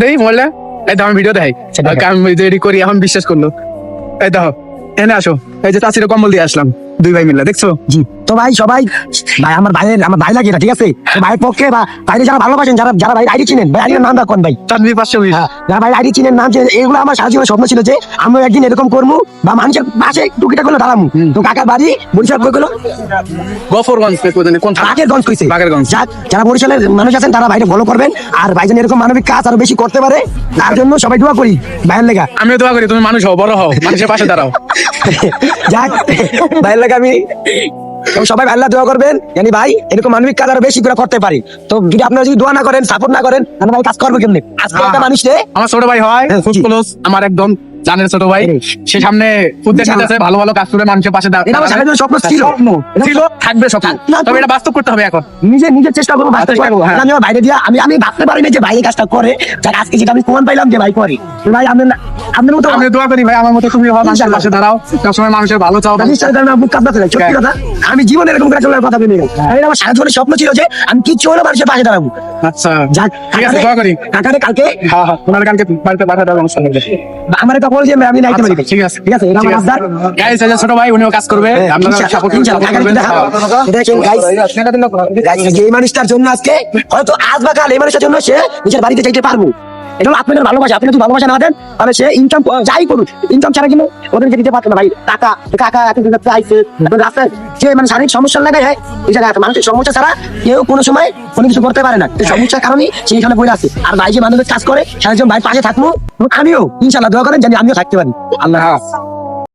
দেই মোবাইলটা, এই দাও আমি ভিডিও দেখাই, আমি রেডি করি এখন বিশ্বাস করলো। এই দেখো এনে আসো, এই যে তাসিরে কম্বল দিয়ে আসলাম 2 ভাই মিলে, দেখছো? জি তো ভাই সবাই ভাই আমার ভাই লাগে না, ঠিক আছে? ভাইয়ের পক্ষে বা ভাইরে যারা ভালোবাসেন, যারা ভাই আইডি চিনেন, ভাই আইডির নাম রাখুন ভাই, তানভীর 520। যারা ভাই আইডি চিনেন নাম, যে এগুলো আমার সারা জীবনের স্বপ্ন ছিল যে আমি একদিন এরকম করবো বা মানুষের পাশে টুকিটা করলে দাঁড়াবো। তো কাকার বাড়ি বরিশাল কই গেলো, গফরগঞ্জ কোন থানা? বাকেরগঞ্জ কইছে। বাকেরগঞ্জ। যাক, যারা বরিশালের মানুষ আছেন তারা ভাইরে ফলো করবেন, আর ভাই যেন এরকম মানবিক কাজ আরো বেশি করতে পারে তার জন্য সবাই দোয়া করি ভাইয়ের লেগা। আমিও দোয়া করি তুমি মানুষ হও, বড় হও, মানুষের পাশে দাঁড়াও। যাক ভাইয়ের লেগা আমি সবাই আল্লাহ দোয়া করবেন জানি ভাই এরকম মানবিক কাজ আরো বেশি করে করতে পারি। তো যদি আপনারা যদি দোয়া না করেন, সাপোর্ট না করেন, তাহলে ভাই কাজ করবো কেমনে? আজকে একটা মানুষ আমার ছোট ভাই হয়, খুব ক্লোজ, আমার একদম জানের ছোট ভাই, সে সামনে উদ্দেশ্য আছে ভালো ভালো কাজ করে মানুষের পাশে এটা আমার সারা জীবনের স্বপ্ন ছিল, ছিল, থাকবে স্বপ্ন, তবে এটা বাস্তব করতে হবে এখন। নিজের চেষ্টা করবো বাস্তব করবো। আমি আমার বাইরে দিয়া আমি ভাবতে পারি না যে ভাই এই কাজটা করে, যাক আজকে যেটা আমি প্রমাণ পাইলাম যে ভাই করে। তো ভাই আপনার মতো আমি দোয়া করি ভাই আমার মতো তুমি হও, মানুষের পাশে দাঁড়াও, সবসময় মানুষের ভালো চাও। সত্যি কথা, আমি জীবনে এরকম করে চলার কথা ভেবে আমার সারা জীবনের স্বপ্ন ছিল যে আমি কিছু হলে মানুষের পাশে দাঁড়াবো। আচ্ছা যাক ঠিক আছে, দোয়া করি। কাকারে কালকে তোমার কালকে বাড়িতে পাঠা দাও অনুষ্ঠান হবে। আমার একটা বল যে আমি নাইতে পারি। ঠিক আছে ঠিক আছে, এটা আমার আবদার। গাইস এই যে ছোট ভাই উনিও কাজ করবে, আপনারা সাপোর্ট করবেন। দেখেন গাইস, এই মানুষটার জন্য আজকে হয়তো আজ বা কাল এই মানুষটার জন্য সে নিজের বাড়িতে যাইতে পারবো। এটা হলো আপনাদের ভালোবাসা। আপনি যদি ভালোবাসা না দেন তাহলে সে ইনকাম যাই করুক, ইনকাম ছাড়া কিন্তু ওদেরকে দিতে পারতো না ভাই। কাকা এতদিন আইছে, এখন রাস্তায় যে মানে শারীরিক সমস্যার লাগাই হয়, এই জায়গায় মানুষের সমস্যা ছাড়া কেউ কোনো সময় কোনো কিছু করতে পারে না। এই সমস্যার কারণেই সে এখানে বই আছে। আর ভাই যে মানুষের কাজ করে সারাজন ভাই পাশে থাকবো, আমিও ইনশাল্লাহ দোয়া করেন জানি আমিও থাকতে পারি। আল্লাহ।